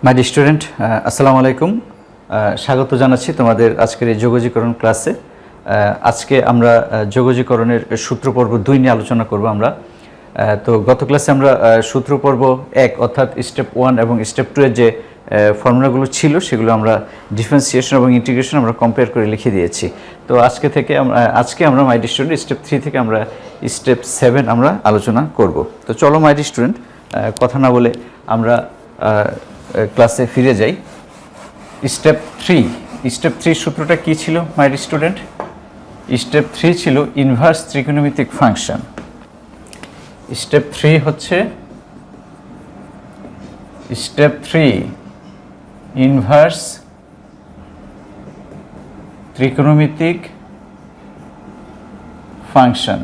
মাই dear student, আসসালামু আলাইকুম। স্বাগত জানাচ্ছি তোমাদের আজকের এই যোগজীকরণ ক্লাসে। আজকে আমরা যোগজীকরণের সূত্র পর্ব 2 নিয়ে আলোচনা করব আমরা। তো গত ক্লাসে আমরা সূত্র পর্ব 1 অর্থাৎ স্টেপ 1 এবং স্টেপ 2 এর যে ফর্মুলাগুলো ছিল সেগুলো আমরা ডিফারেন্সিয়েশন এবং ইন্টিগ্রেশন আমরা কম্পেয়ার করে লিখে দিয়েছি। তো আজকে আমরা মাই ডিয়ার স্টুডেন্ট স্টেপ 3 থেকে আমরা স্টেপ 7 আমরা আলোচনা করব। তো চলো মাই ডিয়ার স্টুডেন্ট, কথা না বলে আমরা ক্লাসে ফিরে যাই। স্টেপ 3 সূত্রটা কি ছিল মাই ডিয়ার স্টুডেন্ট? স্টেপ 3 ছিল ইনভার্স ত্রিকোণমিতিক ফাংশন। স্টেপ 3 হচ্ছে স্টেপ 3 ইনভার্স ত্রিকোণমিতিক ফাংশন।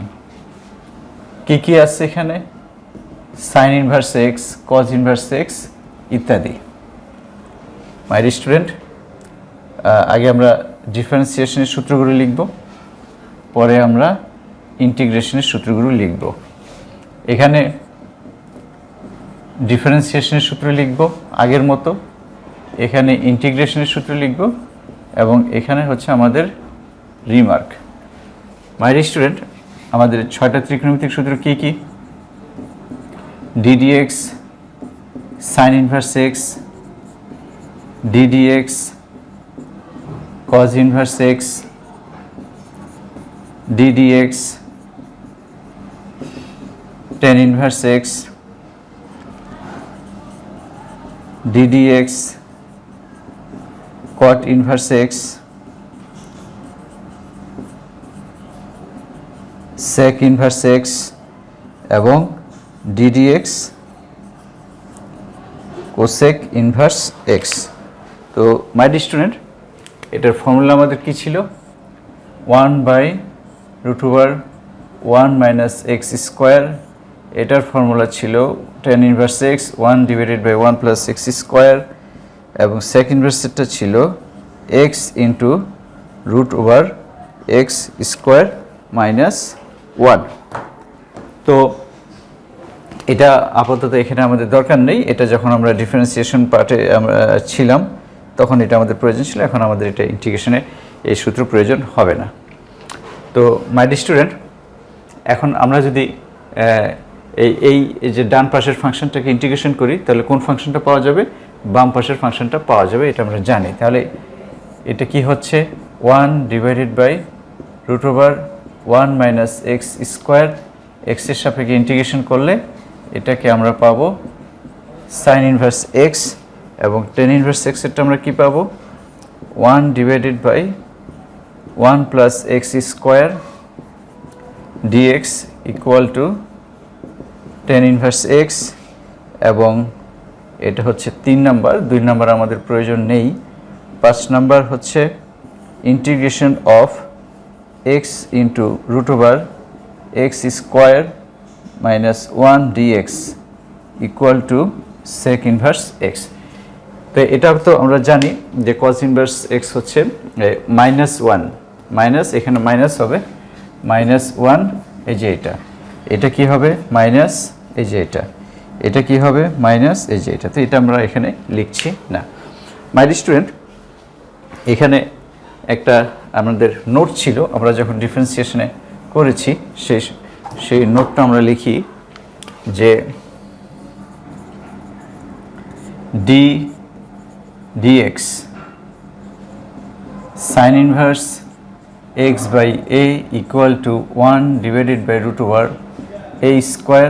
কি আছে এখানে? Sine inverse x, cos inverse x ইত্যাদি। মাই ডিয়ার স্টুডেন্ট, আগে আমরা ডিফারেন্সিয়েশনের সূত্রগুলো লিখব, পরে আমরা ইন্টিগ্রেশনের সূত্রগুলো লিখব। এখানে ডিফারেন্সিয়েশনের সূত্র লিখব আগের মতো, এখানে ইন্টিগ্রেশনের সূত্র লিখব এবং এখানে হচ্ছে আমাদের রিমার্ক। মাই ডিয়ার স্টুডেন্ট, আমাদের 6টা ত্রিকোণমিতিক সূত্র কি কি? ddx sin inverse x, ddx cos inverse x, ddx tan inverse x, ddx cot inverse x, sec inverse x এবং ddx cosec inverse x। তো মাই ডিয়ার স্টুডেন্ট, এটার ফর্মুলা আমাদের কি ছিল? 1/√1 - x স্কোয়ার। এটার ফর্মুলা ছিল tan inverse x 1/1 + x square এবং sec ইনভার্সেরটা ছিল x × √x স্কোয়ার - 1। তো এটা আপাতত এখানে আমাদের দরকার নেই, এটা যখন আমরা ডিফারেন্সিয়েশন পার্টে আমরা ছিলাম তখন এটা আমাদের প্রয়োজন ছিল, এখন আমাদের এটা ইন্টিগ্রেশনে এই সূত্র প্রয়োজন হবে না। তো মাই ডিয়ার স্টুডেন্ট, এখন আমরা যদি এই যে ডান পাশের ফাংশনটাকে ইন্টিগ্রেশন করি তাহলে কোন ফাংশনটা পাওয়া যাবে? বাম পাশের ফাংশনটা পাওয়া যাবে, এটা আমরা জানি। তাহলে এটা কি হচ্ছে? 1/√1 - x স্কোয়ার। x এর সাপেক্ষে ইন্টিগ্রেশন করলে এটাকে আমরা পাবো সাইন ইনভার্স এক্স এবং টেন ইনভার্স এক্স এরটা আমরা কি পাবো? 1/1 + x square dx = ten inverse x এবং এটা হচ্ছে 3 নাম্বার। 2 নাম্বার আমাদের প্রয়োজন নেই। 5 নাম্বার হচ্ছে integration of x × √x square -1 dx = sec inverse x। তো এটা তো আমরা জানি যে cos ইনভার্স x হচ্ছে -1, মাইনাস এখানে মাইনাস হবে -1, এই যে এটা কি হবে? মাইনাস এই যে এটা কি হবে? মাইনাস এই যে এটা। তো এটা আমরা এখানে লিখছি না। মাই ডিয়ার স্টুডেন্ট, এখানে একটা আমাদের নোট ছিল, আমরা যখন ডিফারেন্সিয়েশনে করেছি সেই নোটটা আমরা লিখি যে dx sin inverse x/a = 1/√a square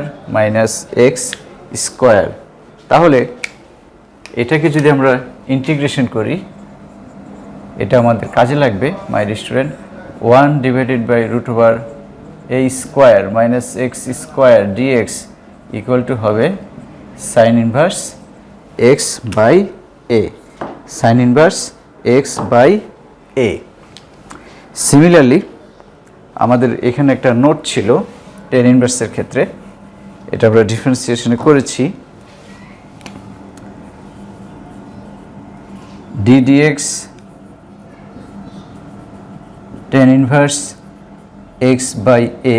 - x square. তাহলে এটাকে যদি আমরা ইন্টিগ্রেশন করি এটা আমাদের কাজে লাগবে মাই dear student. 1/√a square - x square dx = হবে sign inverse x/a, sign inverse x/a। Similarly আমাদের এখানে একটা নোট ছিল টেন ইনভার্সের ক্ষেত্রে, এটা আমরা ডিফারেন্সিয়েশনে করেছি। ddx tan inverse x/a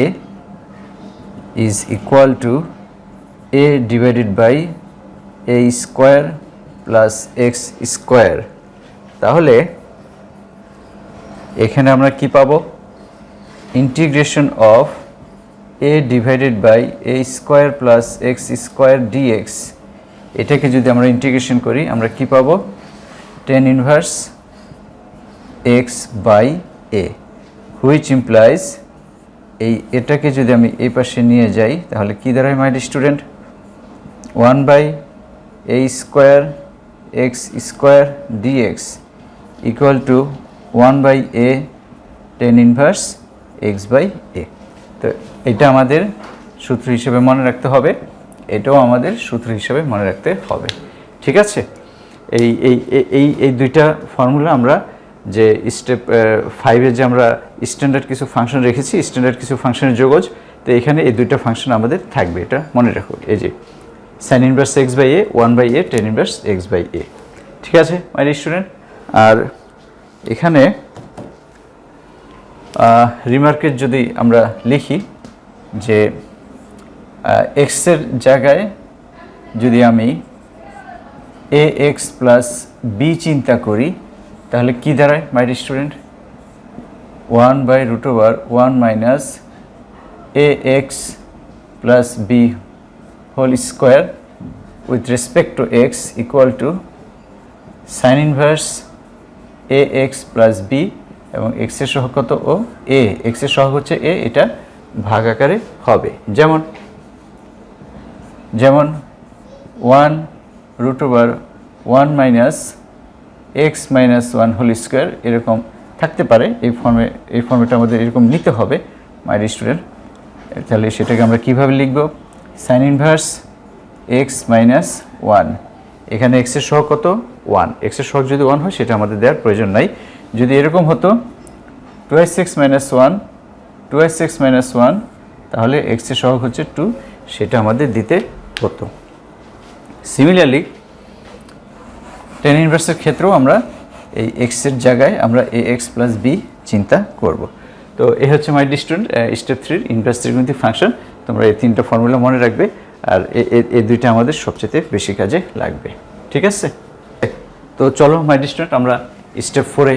is equal to a divided by a square plus x square, তাহলে এখানে আমরা কি পাবো? Integration of a divided by a square plus x square dx, এটাকে যদি আমরা ইন্টিগ্রেশন করি আমরা কি পাবো? Tan inverse x by a, which implies এটাকে যদি আমি এই পাশে নিয়ে যাই তাহলে কি দাঁড়ায় my student? 1 by a square x square dx equal to 1 by a tan inverse x by a. তো এটা আমাদের সূত্র হিসেবে মনে রাখতে হবে, এটাও আমাদের সূত্র হিসেবে মনে রাখতে হবে। ঠিক আছে, এই এই এই এই দুইটা ফর্মুলা আমরা যে স্টেপ 5-এ যে আমরা স্ট্যান্ডার্ড কিছু ফাংশন রেখেছি, স্ট্যান্ডার্ড কিছু ফাংশনের যোগজ, তো এখানে এই দুইটা ফাংশন আমাদের থাকবে, এটা মনে রাখো। এই যে sine inverse x by a, 1 by a tan inverse x by a. ঠিক আছে মাই স্টুডেন্ট, আর এখানে রিমার্কের যদি আমরা লিখি যে এক্সের জায়গায় যদি আমি এ এক্স প্লাস বি চিন্তা করি তাহলে কি দাঁড়ায় my student? 1 by root over 1 minus a x plus b whole square with respect to x equal to sine inverse a x plus b, এবং এক্সের সহগ কত? ও এ, এক্সের সহগ হচ্ছে এ, এটা ভাগ আকারে হবে। যেমন 1 root over 1 minus x minus 1 whole square, এরকম থাকতে পারে। এই ফর্মেটা আমাদের এরকম নিতে হবে মাই স্টুডেন্ট। তাহলে সেটাকে আমরা কীভাবে লিখব? সাইন ইনভার্স এক্স মাইনাস 1, এখানে এক্সের সহগ কত? 1, এক্সের সহগ যদি 1 হয় সেটা আমাদের দেওয়ার প্রয়োজন নাই। যদি এরকম হতো 2x মাইনাস 1, 2x মাইনাস 1, তাহলে এক্সের সহগ হচ্ছে 2, সেটা আমাদের দিতে হতো। সিমিলারলি টেন ইনভার্সের ক্ষেত্রেও আমরা এই এক্সের জায়গায় আমরা এ এক্স প্লাস বি চিন্তা করব। তো এই হচ্ছে মাই স্টুডেন্ট স্টেপ 3 ইনভার্স ত্রিকোণমিতিক ফাংশন। তোমরা এই 3টা ফর্মুলা মনে রাখবে, আর এই দুইটা আমাদের সবচেয়ে বেশি কাজে লাগবে। ঠিক আছে, তো চলো মাই স্টুডেন্ট আমরা স্টেপ 4-এ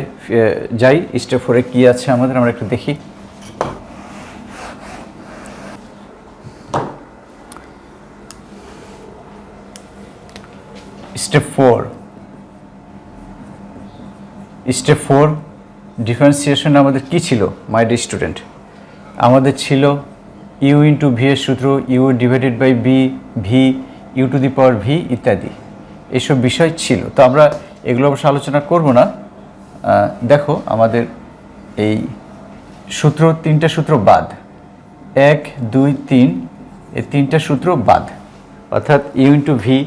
যাই। স্টেপ 4-এ কী আছে আমাদের আমরা একটু দেখি। স্টেপ 4 ডিফারেন্সিয়েশন আমাদের কি ছিল মাই স্টুডেন্ট? আমাদের ছিল ইউ ইন্টু ভি এর সূত্র, u divided by b, v, u to the power v ইত্যাদি, এইসব বিষয় ছিল। তো আমরা এগুলো অবশ্য আলোচনা করব না। দেখো আমাদের এই সূত্র, 3টা সূত্র বাদ, 1 2 3, এই 3টা সূত্র বাদ, অর্থাৎ u into v,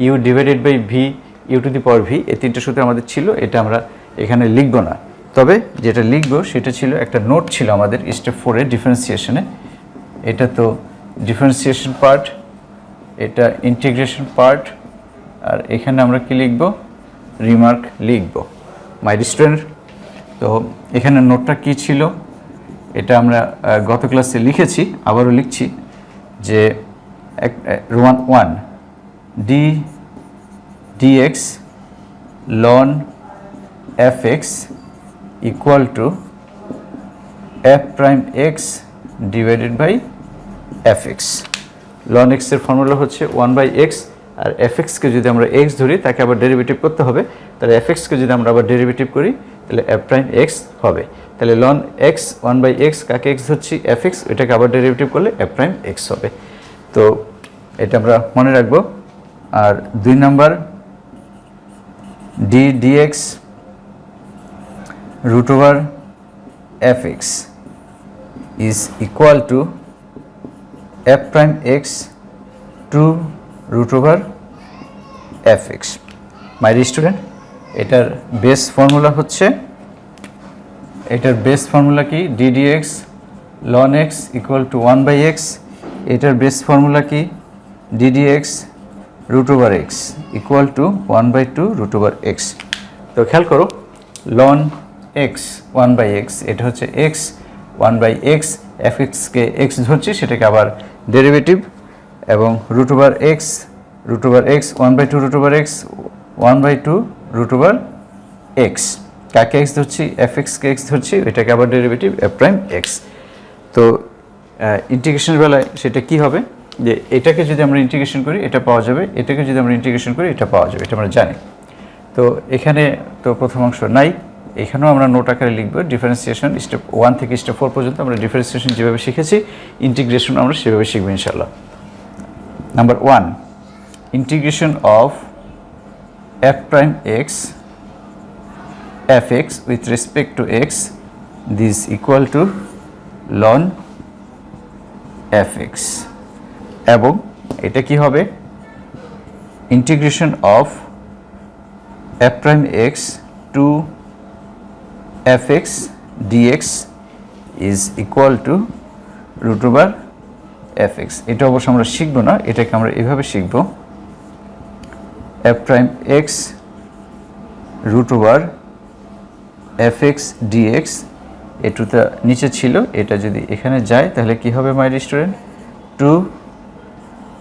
u divided by v, u to the power v, এই 3টা সূত্র আমাদের ছিল। এটা আমরা এখানে লিখব না, তবে যেটা লিখব সেটা ছিল একটা নোট ছিল আমাদের স্টেপ 4-এর ডিফারেন্সিয়েশনে। এটা তো ডিফারেন্সিয়েশন পার্ট, এটা ইন্টিগ্রেশন পার্ট, আর এখানে আমরা কি লিখব? রিমার্ক লিখব মাই স্টুডেন্ট। তো এখানে নোটটা কি ছিল এটা আমরা গত ক্লাসে লিখেছি, আবারও লিখছি যে 1 d dx ln f x equal to f prime x divided by f x. Ln এক্সের ফর্মুলা হচ্ছে 1 বাই এক্স, আর এফ এক্সকে যদি আমরা এক্স ধরি তাকে আবার ডেরিভেটিভ করতে হবে, তাহলে এফ এক্সকে যদি আমরা আবার ডেরিভেটিভ করি তাহলে এফ প্রাইম এক্স হবে। তাহলে লন এক্স 1 বাই এক্স, কাকে এক্স ধরছি? এফ এক্স, এটাকে আবার ডেরিভেটিভ করলে এফ প্রাইম এক্স হবে। তো এটা আমরা মনে রাখবো। আর 2 number d dx root over fx is equal to f prime x to root over fx. My dear student, এটার বেস ফর্মুলা হচ্ছে, এটার বেস ফর্মুলা কি? d dx ln x equal to 1 by x. এটার base formula কি? d dx root over x equal to 1 by 2 root over x. তো খেয়াল করো, ln x 1 by x, এটা হচ্ছে x 1 by x, fx-কে x ধরছি, সেটাকে আবার ডেরিভেটিভ, এবং root over x 1 by 2 root over x 1/2 root over x. কাকে এক্স ধরছি? এফ এক্সকে এক্স ধরছি, এটাকে আবার ডেরিভেটিভ এফ প্রাইম এক্স। তো ইন্টিগ্রেশনের বেলায় সেটা কি হবে, যে এটাকে যদি আমরা ইন্টিগ্রেশন করি এটা পাওয়া যাবে, এটাকে যদি আমরা ইন্টিগ্রেশন করি এটা পাওয়া যাবে, এটা আমরা জানি। তো এখানে তো প্রথম অংশ নাই, এখানেও আমরা নোট আকারে লিখব ডিফারেন্সিয়েশন স্টেপ 1 থেকে স্টেপ 4 পর্যন্ত আমরা ডিফারেন্সিয়েশন যেভাবে শিখেছি ইন্টিগ্রেশন আমরা সেভাবে শিখব ইনশাআল্লাহ। Number 1, integration of f prime x f x with respect to x this equal to ln f x, এবং এটা কি হবে, integration of f prime x to f x dx is equal to root over f x. এটা অবশ্য আমরা শিখবো না, এটাকে আমরা এভাবে শিখব, f prime x root over f x dx. এটুটা নিচে ছিল, এটা যদি এখানে যায় তাহলে কি হবে মাই student, 2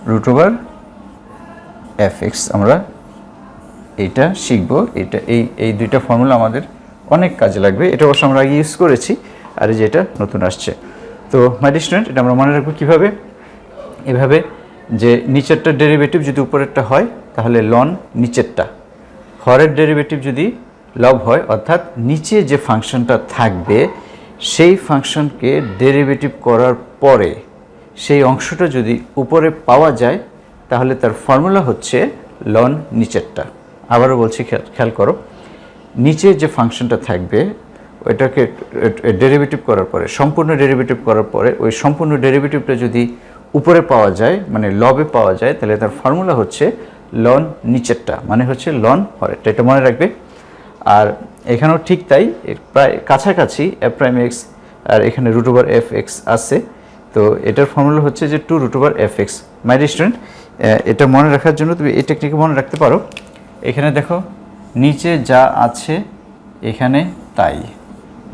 root over f x. আমরা এইটা শিখব, এটা এই দুইটা ফর্মুলা আমাদের অনেক কাজে লাগবে, এটা অবশ্য আমরা আগে ইউজ করেছি, আর যেটা নতুন আসছে। তো মাই স্টুডেন্ট এটা আমরা মনে রাখবো কীভাবে, এভাবে যে নিচেরটা ডেরিভেটিভ যদি উপরেরটা হয় তাহলে লন নিচেরটা, হরের ডেরিভেটিভ যদি লব হয়, অর্থাৎ নিচে যে ফাংশনটা থাকবে সেই ফাংশনকে ডেরিভেটিভ করার পরে সেই অংশটা যদি উপরে পাওয়া যায় তাহলে তার ফর্মুলা হচ্ছে লন নিচেরটা। আবারও বলছি, খেয়াল করো, নিচে যে ফাংশনটা থাকবে ওইটাকে ডেরিভেটিভ করার পরে, সম্পূর্ণ ডেরিভেটিভ করার পরে ওই সম্পূর্ণ ডেরিভেটিভটা যদি উপরে পাওয়া যায় মানে লবে পাওয়া যায় তাহলে তার ফর্মুলা হচ্ছে লন নিচেরটা, মানে হচ্ছে লন হরেরটা। এটা মনে রাখবে। আর এখানেও ঠিক তাই, প্রায় কাছাকাছি এফ প্রাইম এক্স আর এখানে রুট ওভার এফ এক্স আছে, তো এটার ফর্মুলা হচ্ছে যে 2 root over f x. My student এটা মনে রাখার জন্য তুমি এই টেকনিকে মনে রাখতে পারো। এখানে দেখো নিচে যা আছে এখানে তাই,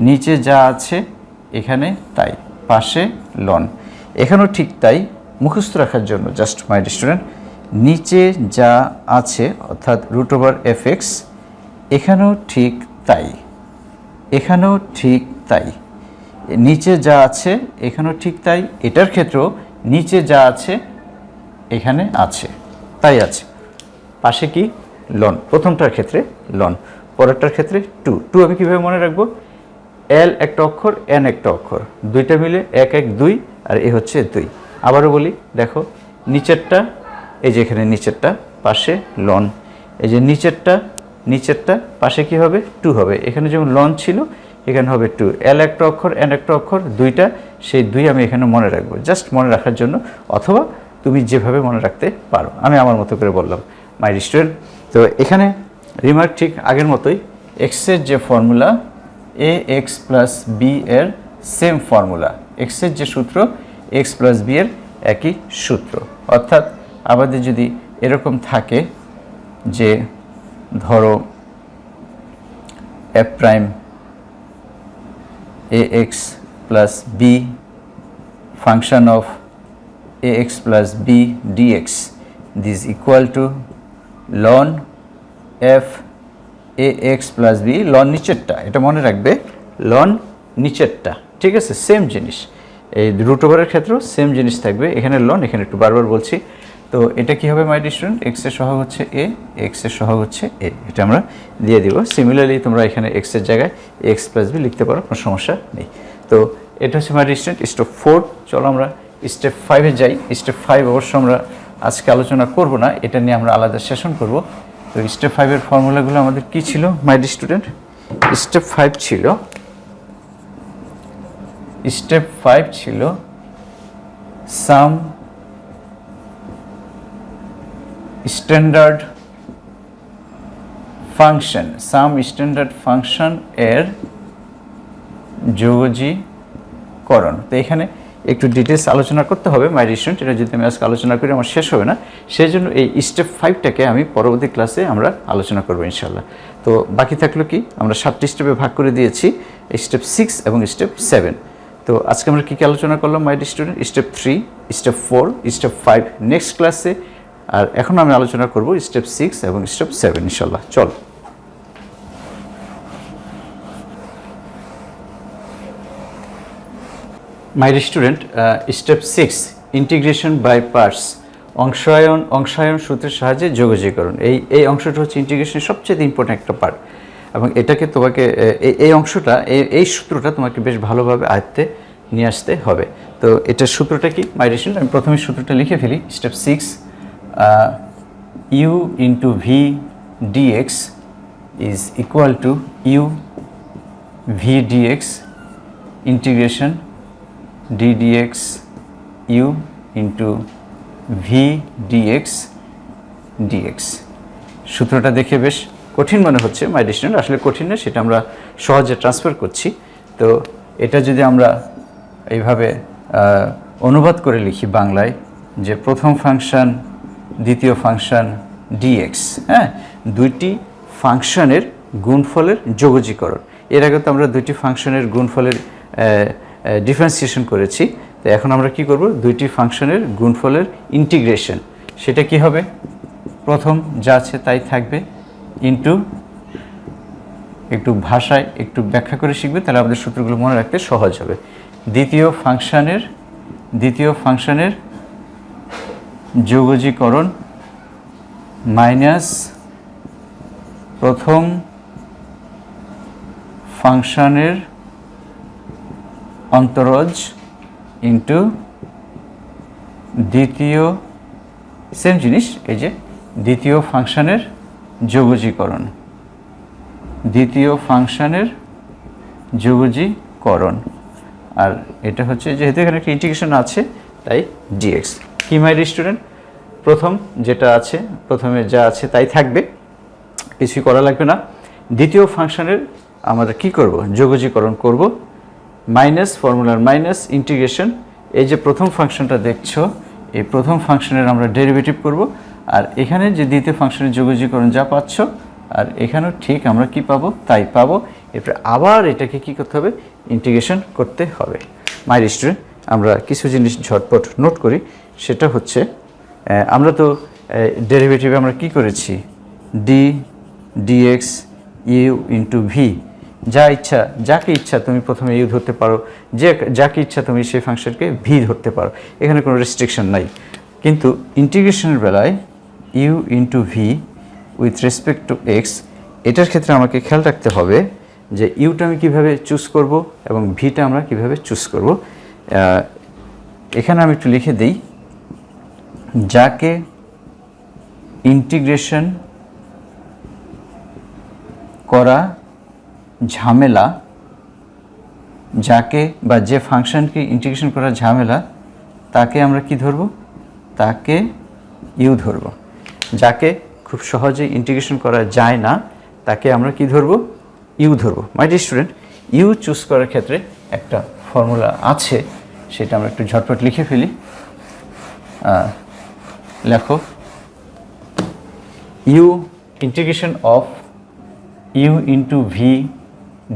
নিচে যা আছে এখানে তাই, পাশে লন। এখানেও ঠিক তাই, মুখস্থ রাখার জন্য জাস্ট মাই স্টুডেন্ট, নিচে যা আছে অর্থাৎ রুট ওভার এফ এক্স, এখানেও ঠিক তাই, এখানেও ঠিক তাই, নিচে যা আছে এখানেও ঠিক তাই, এটার ক্ষেত্রেও নিচে যা আছে এখানে আছে তাই আছে, পাশে কি লন, প্রথমটার ক্ষেত্রে লন, পরেরটার ক্ষেত্রে 2 আমি কীভাবে মনে রাখবো, এল একটা অক্ষর, এন একটা অক্ষর, দুইটা মিলে 1 1 2 আর এ হচ্ছে 2। আবারও বলি, দেখো নিচেরটা, এই যে এখানে নিচেরটা, পাশে লন, এই যে নিচেরটা পাশে কি হবে 2 হবে, এখানে যেমন লন ছিল এখানে হবে 2, এল একটা অক্ষর, এন একটা অক্ষর, দুইটা, সেই 2 আমি এখানে মনে রাখবো জাস্ট মনে রাখার জন্য, অথবা তুমি যেভাবে মনে রাখতে পারো, আমি আমার মতো করে বললাম মাই স্টুডেন্ট। তো এখানে রিমার্ক ঠিক আগের মতোই, এক্সের যে ফর্মুলা এ এক্স প্লাস বি এর সেম ফর্মুলা, এক্সের যে সূত্র এক্স প্লাস বি এর একই সূত্র। অর্থাৎ আমাদের যদি এরকম থাকে যে ধরো f prime a x plus b function of a x plus b dx this equal to ln f a x plus b, ln নিচেরটা, এটা মনে রাখবে লন নিচেরটা, ঠিক আছে, সেম জিনিস, এই রুট ওভারের ক্ষেত্রেও সেম জিনিস থাকবে, এখানে লন, এখানে একটু বারবার বলছি। তো এটা কি হবে মাই স্টুডেন্ট, এক্সের সহগ হচ্ছে এ, এক্সের সহগ হচ্ছে এ, এটা আমরা দিয়ে দিব। সিমিলারলি তোমরা এখানে এক্সের জায়গায় এক্স প্লাস বি লিখতে পারো, কোনো সমস্যা নেই। তো এটা হচ্ছে মাই স্টুডেন্ট স্টেপ 4। চলো আমরা স্টেপ 5-এ যাই। স্টেপ 5 অবশ্য আমরা আজকে আলোচনা করব না, এটা নিয়ে আমরা আলাদা সেশন করব। তো স্টেপ 5-এর ফর্মুলাগুলো আমাদের কি ছিল মাই স্টুডেন্ট, স্টেপ 5 ছিল সাম স্ট্যান্ডার্ড ফাংশন এর যোগজীকরণ। তো এখানে একটু ডিটেলস আলোচনা করতে হবে মাই স্টুডেন্ট, এটা যদি আমি আজকে আলোচনা করি আমার শেষ হবে না, সেই জন্য এই স্টেপ 5টাকে আমি পরবর্তী ক্লাসে আমরা আলোচনা করবো ইনশাল্লাহ। তো বাকি থাকলো কি, আমরা 7টি স্টেপে ভাগ করে দিয়েছি, স্টেপ 6 এবং স্টেপ 7। তো আজকে আমরা কী কী আলোচনা করলাম মাই student, step 3, step 4, step 5। Next ক্লাসে আর এখন আমি আলোচনা করব স্টেপ 6 এবং স্টেপ 7 ইনশাআল্লাহ। চল my student, step 6 integration by parts, অংশায়ন সূত্রের সাহায্যে যোগজীকরণ। এই অংশটা হচ্ছে ইন্টিগ্রেশনের সবচেয়ে ইম্পর্ট্যান্ট একটা পার্ট, এবং এটাকে তোমাকে এই অংশটা এই সূত্রটা তোমাকে বেশ ভালোভাবে আয়ত্তে নিয়ে আসতে হবে। তো এটার সূত্রটা কি মাই স্টুডেন্ট? আমি প্রথমে সূত্রটা লিখে ফেলি। Step 6, u into v dx is equal to u v dx integration d dx u into v dx dx। সূত্রটা দেখে বেশ কঠিন মনে হচ্ছে মাই স্টুডেন্ট, আসলে কঠিন না, সেটা আমরা সহজে ট্রান্সফার করছি। তো এটা যদি আমরা এইভাবে অনুবাদ করে লিখি বাংলায়, যে প্রথম ফাংশন দ্বিতীয় ফাংশন dx, হ্যাঁ, দুইটি ফাংশনের গুণফলের যোগজীকরণ। এর আগে তো আমরা দুইটি ফাংশনের গুণফলের ডিফারেন্সিয়েশন করেছি। তো এখন আমরা কি করব? দুইটি ফাংশনের গুণফলের ইন্টিগ্রেশন। সেটা কি হবে? প্রথম যা আছে তাই থাকবে, ইন্টু, একটু ভাষায় একটু ব্যাখ্যা করে শিখবে, তাহলে আমাদের সূত্রগুলো মনে রাখতে সহজ হবে। দ্বিতীয় ফাংশনের যোগজীকরণ মাইনাস প্রথম ফাংশনের অন্তরজ ইন্টু দ্বিতীয়, সেম জিনিস, এই যে দ্বিতীয় ফাংশনের যোগজীকরণ, আর এটা হচ্ছে যেহেতু এখানে একটা ইন্টিগ্রেশন আছে তাই dx। কি মাই স্টুডেন্ট? প্রথম যেটা আছে, প্রথমে যা আছে তাই থাকবে, কিছুই করা লাগবে না। দ্বিতীয় ফাংশনের আমরা কি করব? যোগজীকরণ করব, মাইনাস, ফর্মুলার মাইনাস ইন্টিগ্রেশন, এই যে প্রথম ফাংশনটা দেখছো এই প্রথম ফাংশনের আমরা ডেরিভেটিভ করব, আর এখানে যে দ্বিতীয় ফাংশনের যোগজীকরণ যা পাচ্ছ, আর এখানেও ঠিক আমরা কি পাবো তাই পাবো। এরপরে আবার এটাকে কি করতে হবে? ইন্টিগ্রেশন করতে হবে। মাই স্টুডেন্ট, আমরা কিছু জিনিস ঝটপট নোট করি। সেটা হচ্ছে আমরা তো ডেরিভেটিভে আমরা কি করেছি? dx u ইন্টু ভি, যাকে ইচ্ছা তুমি প্রথমে ইউ ধরতে পারো, যাকে ইচ্ছা তুমি সেই ফাংশনকে ভি ধরতে পারো, এখানে কোনো রেস্ট্রিকশন নাই। কিন্তু ইন্টিগ্রেশনের বেলায় u into v with respect to x, এটার ক্ষেত্রে আমাকে খেয়াল রাখতে হবে যে ইউটা আমি কীভাবে চুজ করব এবং ভিটা আমরা কীভাবে চুজ করব। এখানে আমি একটু লিখে দিই, যাকে ইন্টিগ্রেশন করা ঝামেলা, যাকে বা যে ফাংশনকে ইন্টিগ্রেশন করা ঝামেলা তাকে আমরা কি ধরব? তাকে ইউ ধরব। যাকে খুব সহজে ইন্টিগ্রেশন করা যায় না তাকে আমরা কি ধরব? ইউ ধরব। My dear student, u choose করার ক্ষেত্রে একটা ফর্মুলা আছে, সেটা আমরা একটু ঝটপট লিখে ফেলি। লেখো, u integration of u into v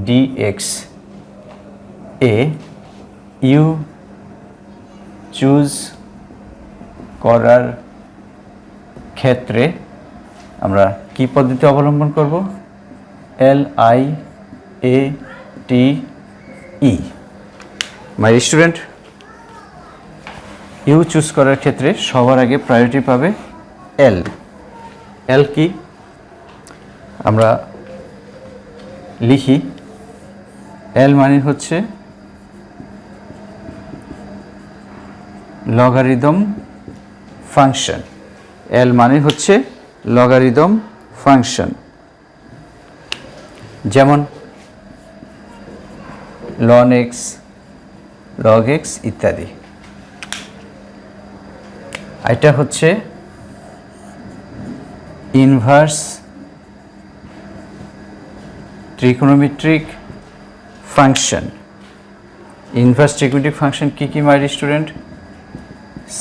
dx এ ইউ চুজ করার ক্ষেত্রে আমরা কি পদ্ধতি অবলম্বন করব? LIATE। My student, u choose করার ক্ষেত্রে সবার আগে প্রায়োরিটি পাবে এল কি? আমরা লিখি এল মানে হচ্ছে লগারিদম ফাংশন। এল মানে হচ্ছে লগারিদম ফাংশন, যেমন ln x, log x ইত্যাদি। এটা হচ্ছে inverse trigonometric function. Inverse trigonometric function কি কি my student?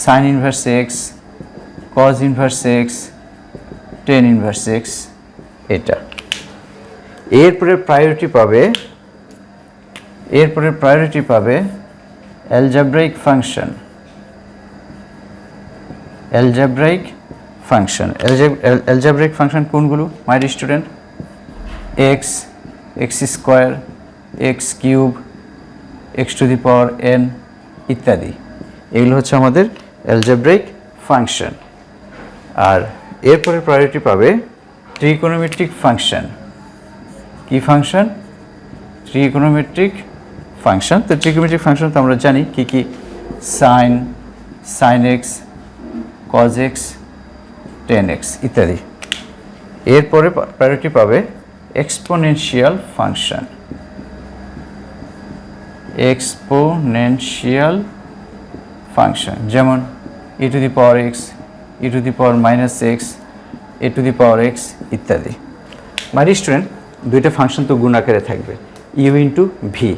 Sign inverse x, cos inverse x, ten inverse x, এটা। এরপরে প্রায়োরিটি পাবে অ্যালজেব্রাইক ফাংশন। অ্যালজেব্রিক ফাংশন কোনগুলো my student? X, x square, x cube, x two the power N ইত্যাদি, এগুলো হচ্ছে আমাদের অ্যালজেব্রিক ফাংশন। আর এরপরে প্রায়োরিটি পাবে ট্রিগোনোমেট্রিক ফাংশন। কি ফাংশন? Trigonometric function. তো ট্রিগোনোমেট্রিক ফাংশন তো আমরা জানি কি কি, sine, sine x, cos x, tan x ইত্যাদি। এরপরে প্রায়োরিটি পাবে এক্সপোনেনশিয়াল ফাংশন। এক্সপোনেনশিয়াল ফাংশন যেমন e to the power x, e to the power minus x, a to the power x ইত্যাদি। মাই স্টুডেন্ট, দুইটা ফাংশন তো গুণ আকারে থাকবে, ইউ ইন্টু ভি।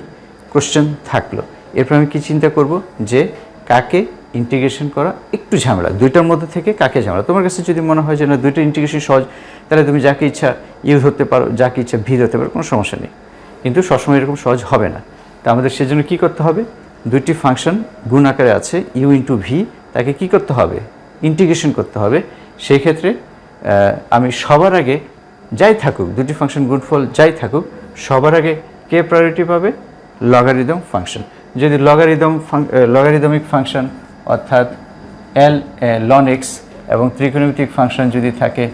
কোশ্চেন থাকলো, এরপর আমি কি চিন্তা করব যে কাকে ইন্টিগ্রেশন করা একটু ঝামেলা, দুইটার মধ্যে থেকে কাকে ঝামেলা। তোমার কাছে যদি মনে হয় যে না দুইটা ইন্টিগ্রেশন সহজ, তাহলে তুমি যাকে ইচ্ছা ইউ ধরতে পারো, যাকে ইচ্ছা ভি ধরতে পারো, কোনো সমস্যা নেই। কিন্তু সবসময় এরকম সহজ হবে না। তা আমাদের সেজন্য কী করতে হবে? দুইটি ফাংশন গুণ আকারে আছে ইউ ইন্টু ভি, তাকে কী করতে হবে? ইন্টিগ্রেশন করতে হবে। সেই ক্ষেত্রে আমি সবার আগে যাই থাকুক, দুটি ফাংশন গুণফল যাই থাকুক, সবার আগে কে প্রায়োরিটি পাবে? Logarithm function. যদি লগারিদমিক ফাংশন অর্থাৎ এল লন এক্স এবং ত্রিকোণমিতিক ফাংশন যদি থাকে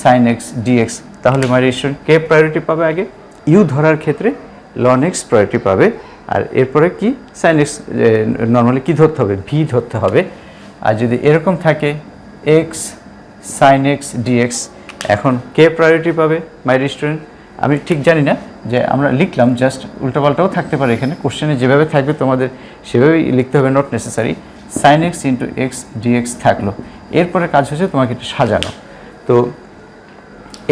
সাইন এক্স ডিএক্স, তাহলে মাই স্টুডেন্ট কে প্রায়োরিটি পাবে? আগে ইউ ধরার ক্ষেত্রে লন এক্স প্রায়োরিটি পাবে। আর এরপরে কি? সাইন এক্স নর্মালি কী ধরতে হবে? ভি ধরতে হবে। আর যদি এরকম থাকে এক্স সাইন এক্স ডিএক্স, এখন কে প্রায়োরিটি পাবে মাই স্টুডেন্ট? আমি ঠিক জানি না, যে আমরা লিখলাম, জাস্ট উল্টোপাল্টাও থাকতে পারে এখানে, কোশ্চেনে যেভাবে থাকবে তোমাদের সেভাবেই লিখতে হবে, not necessary. Sine x into x dx থাকলো। এরপরে কাজ হচ্ছে তোমাকে একটু সাজানো। তো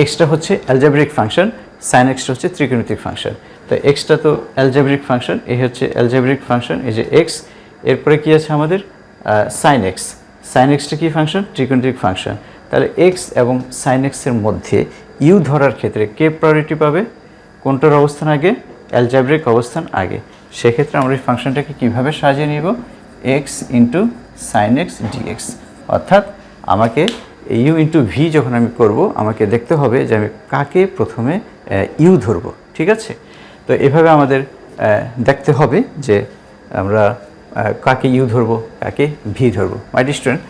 এক্সটা হচ্ছে অ্যালজেব্রিক ফাংশন, সাইন এক্সটা হচ্ছে ত্রিকোণমিতিক ফাংশন। তো এক্সটা তো অ্যালজেব্রিক ফাংশন, এই হচ্ছে অ্যালজেব্রিক ফাংশন, এই যে এক্স। এরপরে কি আছে আমাদের? Sine x. সাইন এক্সটা কী ফাংশন? ত্রিকোণমিতিক ফাংশন। তাহলে এক্স এবং সাইন এক্সের মধ্যে ইউ ধরার ক্ষেত্রে কে প্রায়োরিটি পাবে? কোনটার অবস্থান আগে? অ্যালজেব্রিক অবস্থান আগে। সেক্ষেত্রে আমরা এই ফাংশনটাকে কীভাবে সাজিয়ে নিব? X into sine x dx. অর্থাৎ আমাকে ইউ ইন্টু ভি যখন আমি করব, আমাকে দেখতে হবে যে আমি কাকে প্রথমে ইউ ধরব। ঠিক আছে? তো এভাবে আমাদের দেখতে হবে যে আমরা কাকে ইউ ধরব, কাকে ভি ধরব। মাই ডিয়ার স্টুডেন্ট,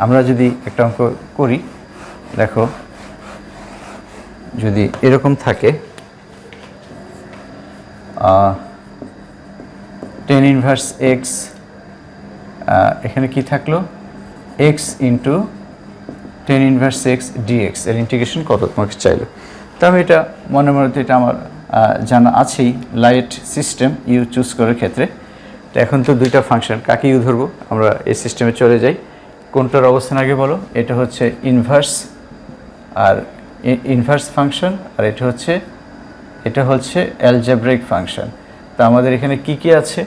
আমরা যদি একটা অঙ্ক করি, দেখো যদি এরকম থাকে টেন ইনভার্স এক্স, এখানে কি থাকলো? X into tan inverse x dx, এর ইন্টিগ্রেশন কত তোমাকে চাইলো। তো আমি এটা মনে মনে, এটা আমার জানা আছেই, লাইট সিস্টেম ইউ চুজ করার ক্ষেত্রে। তো এখন তো দুইটা ফাংশন, কাকে ইউ ধরবো? আমরা এই সিস্টেমে চলে যাই। কোনটার অবস্থান আগে বলো? এটা হচ্ছে ইনভার্স, আর ইনভার্স ফাংশন, আর এটা হচ্ছে অ্যালজেব্রিক ফাংশন। তো আমাদের এখানে কি কি আছে?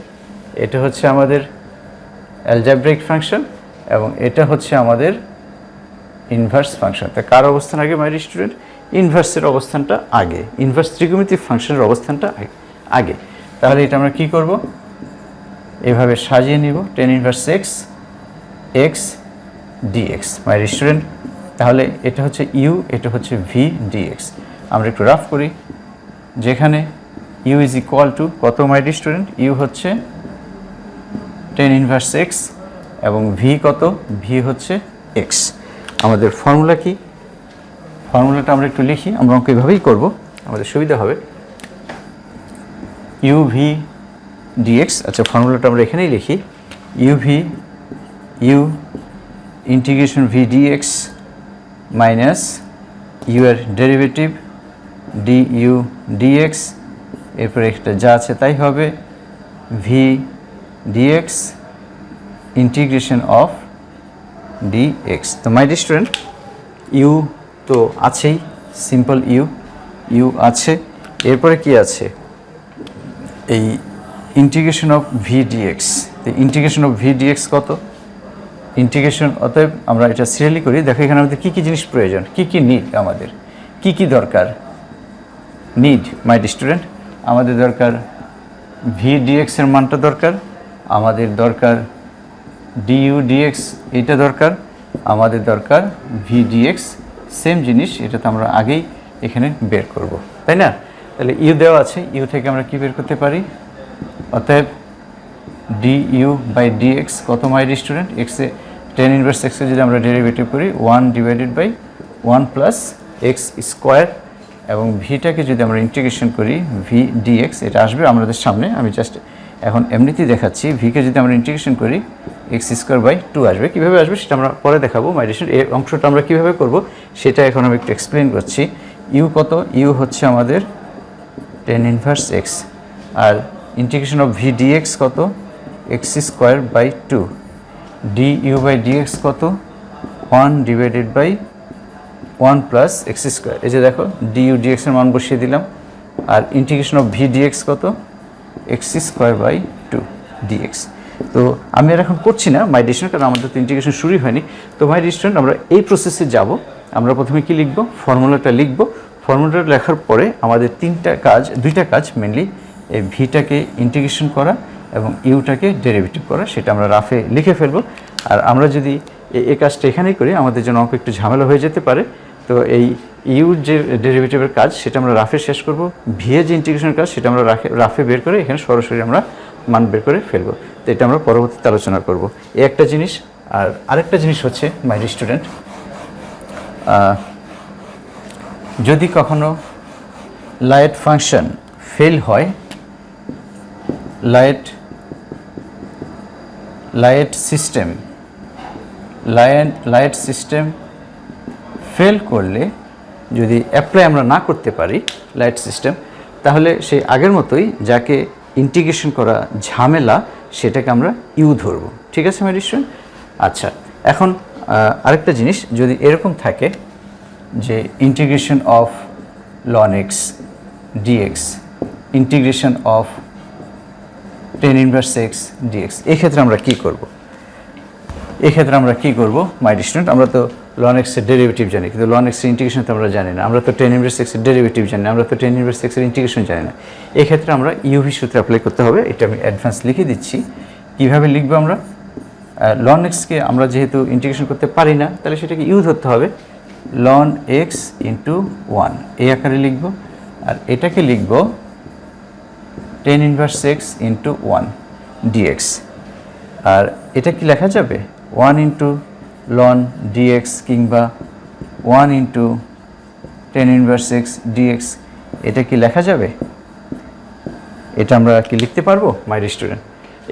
এটা হচ্ছে আমাদের অ্যালজেব্রিক ফাংশন এবং এটা হচ্ছে আমাদের ইনভার্স ফাংশন। তা কার অবস্থান আগে মাই স্টুডেন্ট? ইনভার্সের অবস্থানটা আগে, ইনভার্স ত্রিকোণমিতিক ফাংশনের অবস্থানটা আগে। তাহলে এটা আমরা কি করব? এভাবে সাজিয়ে নিব, tan inverse x, x dx my student. তাহলে এটা হচ্ছে ইউ, এটা হচ্ছে ভি ডিএক্স। আমরা একটু রাফ করি, যেখানে ইউ ইজ ইকুয়াল টু কত মাই স্টুডেন্ট? ইউ হচ্ছে টেন ইনভার্স এক্স এবং ভি কত? ভি হচ্ছে এক্স। আমাদের ফর্মুলা কি? ফর্মুলাটা আমরা একটু লিখি, আমরা অঙ্ক এইভাবেই করবো, আমাদের সুবিধা হবে। ইউ ভি ডিএক্স, আচ্ছা ফর্মুলাটা আমরা এখানেই লিখি, u integration v dx minus u এর ডেরিভেটিভ ডি ইউ ডিএক্স, এরপরে একটা যা আছে তাই হবে, v dx integration of dx. তো মাই ডিয়ার স্টুডেন্ট, ইউ তো আছেই, সিম্পল ইউ আছে। এরপরে কি আছে? এই ইন্টিগ্রেশন অফ ভি ডিএক্স। তো ইন্টিগ্রেশন অফ ভি ডিএক্স কত? ইন্টিগ্রেশন, অতএব আমরা এটা সিরিয়ালি করি। দেখো এখানে আমাদের কী কী জিনিস প্রয়োজন, কী কী নিড, আমাদের কী কী দরকার? নিড মাই ডিয়ার স্টুডেন্ট, আমাদের দরকার ভি ডিএক্সের মানটা দরকার, আমাদের দরকার ডিইউ ডিএক্স, এটা দরকার, আমাদের দরকার ভি ডিএক্স, সেম জিনিস, এটা তো আমরা আগেই এখানে বের করব, তাই না? তাহলে ইউ দেওয়া আছে, ইউ থেকে আমরা কি বের করতে পারি? অতএব ডি ইউ বাই ডিএক্স কত মাই স্টুডেন্ট? এক্সে টেন ইনভার্স এক্সে যদি আমরা ডেরিভেটিভ করি 1 divided by 1 plus x square, এবং ভিটাকে যদি আমরা ইন্টিগ্রেশন করি ভি ডিএক্স, এটা আসবে আমাদের সামনে। আমি জাস্ট এখন এমনিতেই দেখাচ্ছি। ভিকে যদি আমরা ইন্টিগ্রেশন করি এক্স স্কোয়ার বাই 2 আসবে। কীভাবে আসবে সেটা আমরা পরে দেখাবো। মাই ডিয়ার স্টুডেন্ট, এই অংশটা আমরা কীভাবে করব সেটা এখন আমি একটু এক্সপ্লেন করছি। ইউ কত? ইউ হচ্ছে আমাদের টেন ইনভার্স এক্স, আর ইন্টিগ্রেশন অফ ভি ডিএক্স কত? X square by 2। D u by dx কত? 1 divided by 1 plus x square. এই যে দেখো ডি ইউ ডিএক্সের মান বসিয়ে দিলাম। আর ইন্টিগ্রেশন অফ ভি ডিএক্স কত? X square by 2 dx. তো আমি আর এখন করছি না মাই ডিয়ার স্টুডেন্ট, কারণ আমাদের তো ইন্টিগ্রেশন শুরুই হয়নি। তো মাই ডিয়ার স্টুডেন্ট, আমরা এই প্রসেসে যাব। আমরা প্রথমে কি লিখব? ফর্মুলাটা লিখব। ফর্মুলাটা লেখার পরে আমাদের দুইটা কাজ মেনলি, এই ভিটাকে ইন্টিগ্রেশন করা এবং ইউটাকে ডেরিভেটিভ করা, সেটা আমরা রাফে লিখে ফেলবো। আর আমরা যদি এই কাজটা এখানেই করি, আমাদের জন্য অঙ্ক একটু ঝামেলা হয়ে যেতে পারে। তো এই ইউর যে ডেরিভেটিভের কাজ সেটা আমরা রাফে শেষ করব, ভি এর যে ইন্টিগ্রেশনের কাজ সেটা আমরা রাফে বের করে এখানে সরাসরি আমরা মান বের করে ফেলবো। তো এটা আমরা পরবর্তীতে আলোচনা করব। এই একটা জিনিস। আর আরেকটা জিনিস হচ্ছে মাই ডিয়ার স্টুডেন্ট, যদি কখনো লাইট ফাংশন ফেল হয়, লাইট সিস্টেম ফেল করলে যদি অ্যাপ্লাই আমরা না করতে পারি লাইট সিস্টেম, তাহলে সেই আগের মতোই যাকে ইন্টিগ্রেশন করা ঝামেলা সেটাকে আমরা ইউ ধরবো। ঠিক আছে মাই ডিয়ার স্টুডেন্ট? আচ্ছা, এখন আরেকটা জিনিস, যদি এরকম থাকে যে integration of ln x dx, integration of tan inverse x dx, এক্ষেত্রে আমরা কি করব? মাই ডিয়ার স্টুডেন্ট, আমরা তো ln x এর ডেরিভেটিভ জানি, কিন্তু ln x এর ইন্টিগ্রেশন তো আমরা জানি না। আমরা তো টেন ইনভার্স এক্স এর ডেরিভেটিভ জানি না, আমরা তো টেন ইনভার্স এক্স এর ইন্টিগ্রেশন জানি না। এক্ষেত্রে আমরা ইউভি সূত্র অ্যাপ্লাই করতে হবে। এটা আমি অ্যাডভান্স লিখে দিচ্ছি। কীভাবে লিখবো আমরা? ln x কে আমরা যেহেতু ইন্টিগ্রেশন করতে পারি না, তাহলে সেটাকে ইউ ধরতে হবে। ln x ইন্টু 1 এই আকারে লিখব। আর এটাকে লিখব tan inverse x into 1 dx. আর এটা কি লেখা যাবে? 1 ইন্টু ln ডিএক্স কিংবা 1 into tan inverse x dx, এটা কি লেখা যাবে? এটা আমরা কি লিখতে পারবো মাই ডিয়ার স্টুডেন্ট?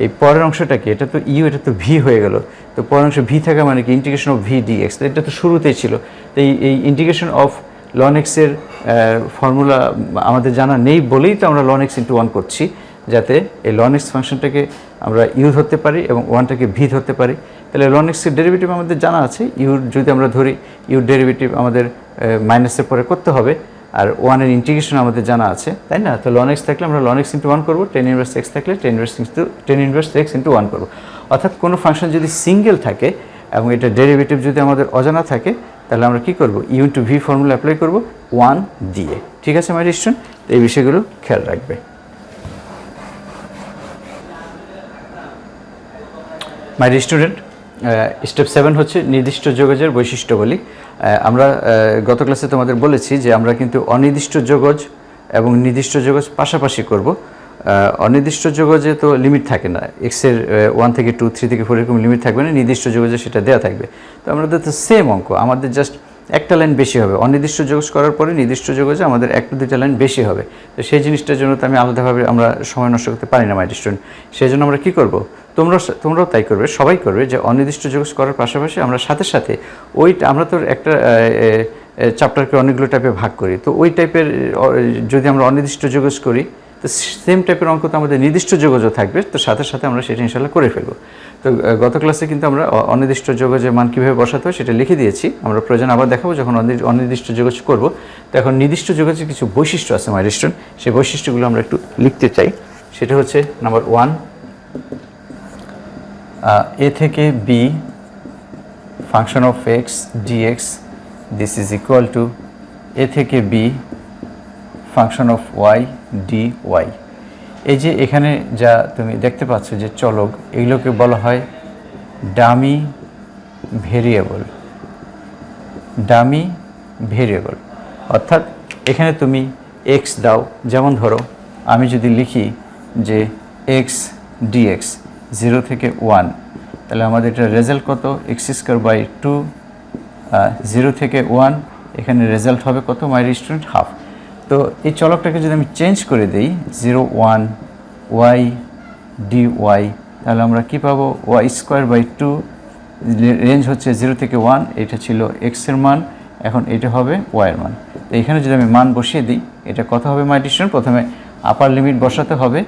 এই পরের অংশটা কি? এটা তো ইউ, এটা তো ভি হয়ে গেল। তো পরের অংশ ভি থাকা মানে কি? Integration of v dx. তো এটা তো শুরুতেই ছিল। তো এই ইন্টিগ্রেশন অফ ln x এর ফর্মুলা আমাদের জানা নেই বলেই তো আমরা ln x ইন্টু 1 করছি, যাতে এই ln x ফাংশনটাকে আমরা ইউ ধরতে পারি এবং 1টাকে ভি ধরতে পারি। তাহলে ln x এর ডেরিভেটিভ আমাদের জানা আছে। ইউর যদি আমরা ধরি, ইউর ডেরিভেটিভ আমাদের মাইনাসের পরে করতে হবে। আর 1 এর ইন্টিগ্রেশন আমাদের জানা আছে, তাই না? তো ln x থাকলে আমরা ln x ইন্টু 1 করবো, টেন ইনভার্স এক্স থাকলে টেন ইনভার্স এক্স ইন্টু 1 করবো। অর্থাৎ কোনো ফাংশন যদি সিঙ্গেল থাকে এবং এটা ডেরিভেটিভ যদি আমাদের অজানা থাকে, তাহলে আমরা কী করবো? U into v formula apply করবো 1 দিয়ে। ঠিক আছে মাই ডিয়ার স্টুডেন্ট? তো এই বিষয়গুলো খেয়াল রাখবে। মাই ডিয়ার স্টুডেন্ট, স্টেপ 7 হচ্ছে নির্দিষ্ট যোগজের বৈশিষ্ট্যবলী। আমরা গত ক্লাসে তোমাদের বলেছি যে আমরা কিন্তু অনির্দিষ্ট যোগজ এবং নির্দিষ্ট যোগজ পাশাপাশি করব। অনির্দিষ্ট যোগজে তো লিমিট থাকে না, এক্সের 1 থেকে 2, 3 থেকে 4 এরকম লিমিট থাকবে না। নির্দিষ্ট যোগজে সেটা দেওয়া থাকবে। তো আমাদের তো সেম অঙ্ক, আমাদের জাস্ট একটা লাইন বেশি হবে। অনির্দিষ্ট যোগজ করার পরে নির্দিষ্ট যোগজে আমাদের 1-2টা লাইন বেশি হবে। তো সেই জিনিসটার জন্য তো আমি আলাদাভাবে আমরা সময় নষ্ট করতে পারি না মাই ডিয়ার স্টুডেন্ট। সেই জন্য আমরা কী করবো? তোমরাও তাই করবে, সবাই করবে, যে অনির্দিষ্ট যোগজ করার পাশাপাশি আমরা সাথে সাথে আমরা তো একটা চ্যাপ্টারকে অনেকগুলো টাইপে ভাগ করি। তো ওই টাইপের যদি আমরা অনির্দিষ্ট যোগজ করি, তো সেম টাইপের অঙ্ক তো আমাদের নির্দিষ্ট যোগজও থাকবে। তো সাথে সাথে আমরা সেটা ইনশাল্লাহ করে ফেলবো। তো গত ক্লাসে কিন্তু আমরা অনির্দিষ্ট যোগজের মান কীভাবে বসাতে হয় সেটা লিখে দিয়েছি। আমরা প্রয়োজন আবার দেখাবো যখন অনির্দিষ্ট যোগজ করব। তো এখন নির্দিষ্ট যোগজের কিছু বৈশিষ্ট্য আছে মাই ডিয়ার স্টুডেন্ট, সেই বৈশিষ্ট্যগুলো আমরা একটু লিখতে চাই। সেটা হচ্ছে নাম্বার 1, a থেকে b function of x dx this is equal to a থেকে b function of y d y. এই যে এখানে যা তুমি দেখতে পাচ্ছ যে চলক, এগুলোকে বলা হয় ডামি ভেরিয়েবল, ডামি ভেরিয়েবল। অর্থাৎ এখানে তুমি এক্স দাও, যেমন ধরো আমি যদি লিখি যে এক্স ডিএক্স 0 থেকে 1, তাহলে আমাদের এটা রেজাল্ট কত, এক্স স্কোয়ার বাই 2, 0 থেকে 1, এখানে রেজাল্ট হবে কত মাই স্টুডেন্ট, হাফ। তো এই চলকটাকে যদি আমি চেঞ্জ করে দিই 0 1 ওয়াই ডি ওয়াই, তাহলে আমরা কি পাবো, ওয়াই স্কোয়ার বাই 2, রেঞ্জ হচ্ছে 0 থেকে 1, এটা ছিল এক্সের মান, এখন এটা হবে ওয়াইয়ের মান। তো এখানে যদি আমি মান বসিয়ে দিই, এটা কত হবে মাই স্টুডেন্ট, প্রথমে আপার লিমিট বসাতে হবে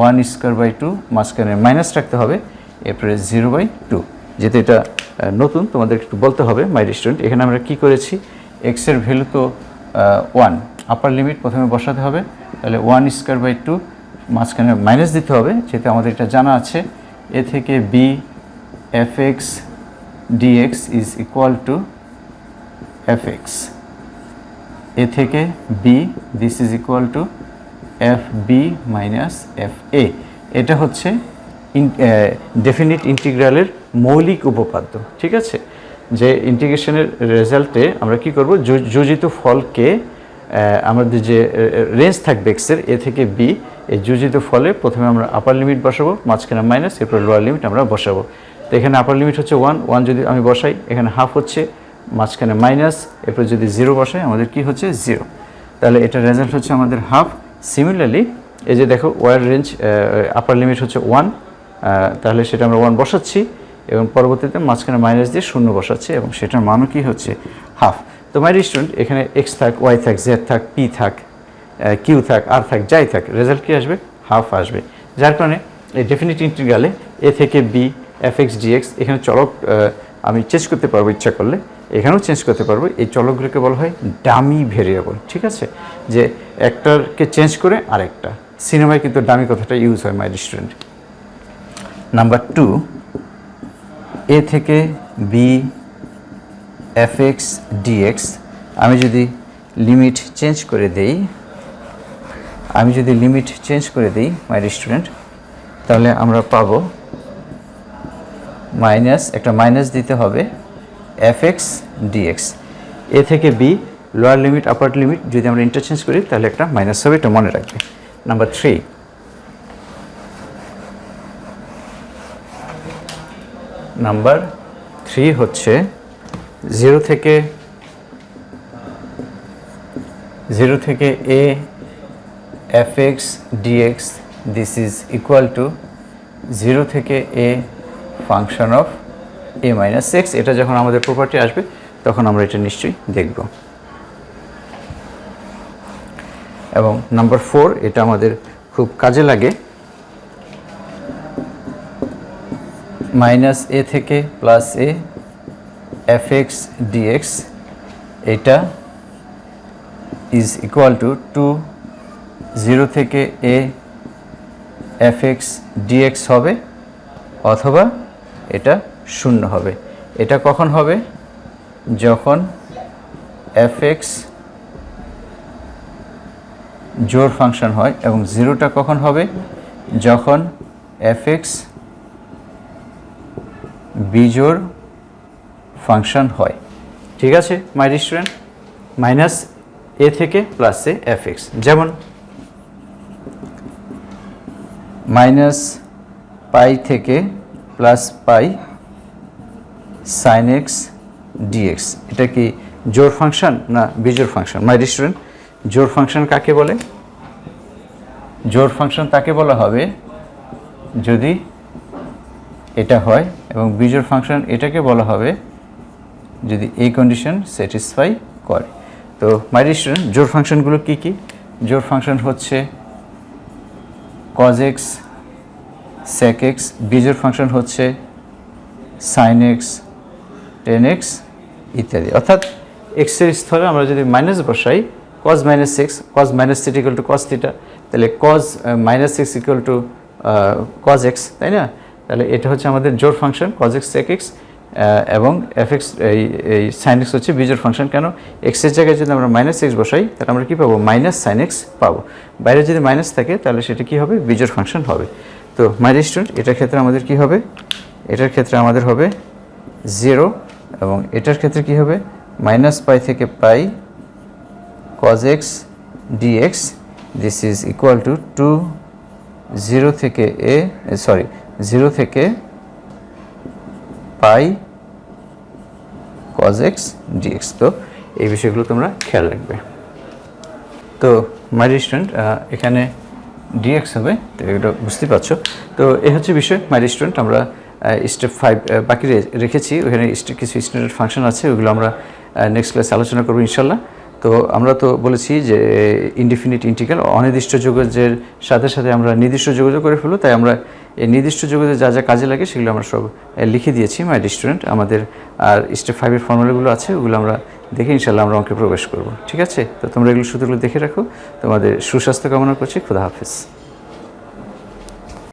1 স্কোয়ার বাই 2, মাঝখানে মাইনাস রাখতে হবে, এরপরে 0/2। যেহেতু এটা নতুন, তোমাদের একটু বলতে হবে মাই স্টুডেন্ট, এখানে আমরা কি করেছি, এক্সের ভ্যালু তো 1, আপার লিমিট প্রথমে বসাতে হবে, তাহলে 1 স্কোয়ার বাই 2, মাঝখানে মাইনাস দিতে হবে, যেহেতু আমাদের এটা জানা আছে, এ থেকে b f x dx is equal to f x, a থেকে b this is equal to f b minus f a. এটা হচ্ছে ডেফিনিট ইন্টিগ্রালের মৌলিক উপপাদ্য, ঠিক আছে। যে ইন্টিগ্রেশনের রেজাল্টে আমরা কি করব, যোজিত ফলকে আমাদের যে রেঞ্জ থাকবে এক্সের এ থেকে বি, এই যোজিত ফলে প্রথমে আমরা আপার লিমিট বসাবো, মাঝখানে মাইনাস, এরপর লোয়ার লিমিট আমরা বসাবো। তো এখানে আপার লিমিট হচ্ছে 1 যদি আমি বসাই, এখানে হাফ হচ্ছে, মাঝখানে মাইনাস, এরপর যদি 0 বসাই আমাদের কি হচ্ছে 0, তাহলে এটা রেজাল্ট হচ্ছে আমাদের হাফ। সিমিলারলি এই যে দেখো ওয়ার রেঞ্জ আপার লিমিট হচ্ছে 1, তাহলে সেটা আমরা 1 বসাচ্ছি এবং পরবর্তীতে মাঝখানে মাইনাস দিয়ে 0 বসাচ্ছি এবং সেটার মানও কি হচ্ছে হাফ। তো মাই স্টুডেন্ট, এখানে এক্স থাক, ওয়াই থাক, জেড থাক, পি থাক, কিউ থাক, আর থাক, যাই থাক, রেজাল্ট কি আসবে, হাফ আসবে। যার কারণে এই ডেফিনিট ইন্টিগ্রালে এ থেকে বি এফ এক্স ডিএক্স, এখানে চলক আমি চেঞ্জ করতে পারবো ইচ্ছা করলে, এখানেও চেঞ্জ করতে পারবো। এই চলকগুলোকে বলা হয় ডামি ভেরিয়েবল, ঠিক আছে, যে একটাকে চেঞ্জ করে আরেকটা। সিনেমায় কিন্তু ডামি কথাটা ইউজ হয় মাই স্টুডেন্ট। নাম্বার 2, এ থেকে বি এফ এক্স ডিএক্স, আমি যদি লিমিট চেঞ্জ করে দেই, মাই স্টুডেন্ট, তাহলে আমরা পাবো মাইনাস, একটা মাইনাস দিতে হবে এফ এক্স ডিএক্স, এ থেকে b lower limit upper limit যদি আমরা ইন্টারচেঞ্জ করি তাহলে একটা মাইনাস হবে, এটা মনে রাখবে। নাম্বার 3, হচ্ছে 0 থেকে a f x dx this is equal to 0 থেকে a function of a minus x. এটা যখন আমাদের প্রপার্টি আসবে তখন আমরা এটা নিশ্চয়ই দেখব। এবং নাম্বার 4, এটা আমাদের খুব কাজে লাগে, মাইনাস এ থেকে plus a f x dx, এটা ইজ ইকুয়াল টু 0 থেকে এ এফ এক্স ডিএক্স হবে, অথবা এটা 0 হবে। এটা কখন হবে, যখন এফ এক্স জোড় ফাংশন হয়, এবং 0টা কখন হবে, যখন এফ এক্স বিজোড় ফাংশন হয়, ঠিক আছে মাই স্টুডেন্ট। মাইনাস এ থেকে প্লাস এ এফ এক্স, যেমন মাইনাস পাই থেকে plus pi sine x dx, এটা কি জোড় ফাংশন না বিজোড় ফাংশন মাই স্টুডেন্ট? জোড় ফাংশন কাকে বলে? জোড় ফাংশন তাকে বলা হবে যদি এটা হয়, এবং বিজোড় ফাংশন এটাকে বলা হবে যদি এই কন্ডিশন স্যাটিসফাই করে। তো মাই স্টুডেন্ট, জোড় ফাংশনগুলো কি কি? জোড় ফাংশন হচ্ছে cos x sec x, বিজোড় ফাংশন হচ্ছে sin x tan x ইত্যাদি। অর্থাৎ x এর স্থলে আমরা যদি মাইনাস বসাই, cos minus x, cos minus theta equal to cos theta, তাহলে cos minus x equal two cos x, তাই না? তাহলে এটা হচ্ছে আমাদের জোড় function cos x sec x, এবং এফ এক্স এই সাইন এক্স হচ্ছে বিজোড় ফাংশন। কেন? এক্সের জায়গায় যদি আমরা মাইনাস এক্স বসাই তাহলে আমরা কী পাবো? মাইনাস সাইন এক্স পাবো। বাইরে যদি মাইনাস থাকে তাহলে সেটা কী হবে? বিজোড় ফাংশন হবে। তো মাই স্টুডেন্ট, এটার ক্ষেত্রে আমাদের কী হবে? এটার ক্ষেত্রে আমাদের হবে 0 এবং এটার ক্ষেত্রে কি হবে মাইনাস পাই থেকে পাই cos x dx this is equal to 0 থেকে সরি 0 থেকে পাই cos x dx। তো এই বিষয়গুলো তোমরা খেয়াল রাখবে। তো মাই ডিয়ার স্টুডেন্ট এখানে dx হবে, তো এটা বুঝতে পারছো। তো এই হচ্ছে বিষয় মাই ডিয়ার স্টুডেন্ট। আমরা স্টেপ 5 বাকি রেখেছি, ওখানে কিছু স্ট্যান্ডার্ড ফাংশন আছে, ওগুলো আমরা নেক্সট ক্লাসে আলোচনা করবো ইনশাল্লাহ। তো আমরা তো বলেছি যে ইনডিফিনিট ইন্টিগ্রাল অনির্দিষ্ট যোগজের সাথে সাথে আমরা নির্দিষ্ট যোগযোগ করে ফেলবো, তাই আমরা এই নির্দিষ্ট যোগজে যা যা কাজে লাগে সেগুলো আমরা সব লিখে দিয়েছি মাই ডিয়ার স্টুডেন্ট। আমাদের আর স্টেপ 5 এর ফর্মুলাগুলো আছে, ওগুলো আমরা দেখে ইনশাল্লাহ আমরা অঙ্কে প্রবেশ করব। ঠিক আছে, তো তোমরা এগুলো সূত্রগুলো দেখে রাখো। তোমাদের সুস্বাস্থ্য কামনা করছি। খুদা হাফেজ।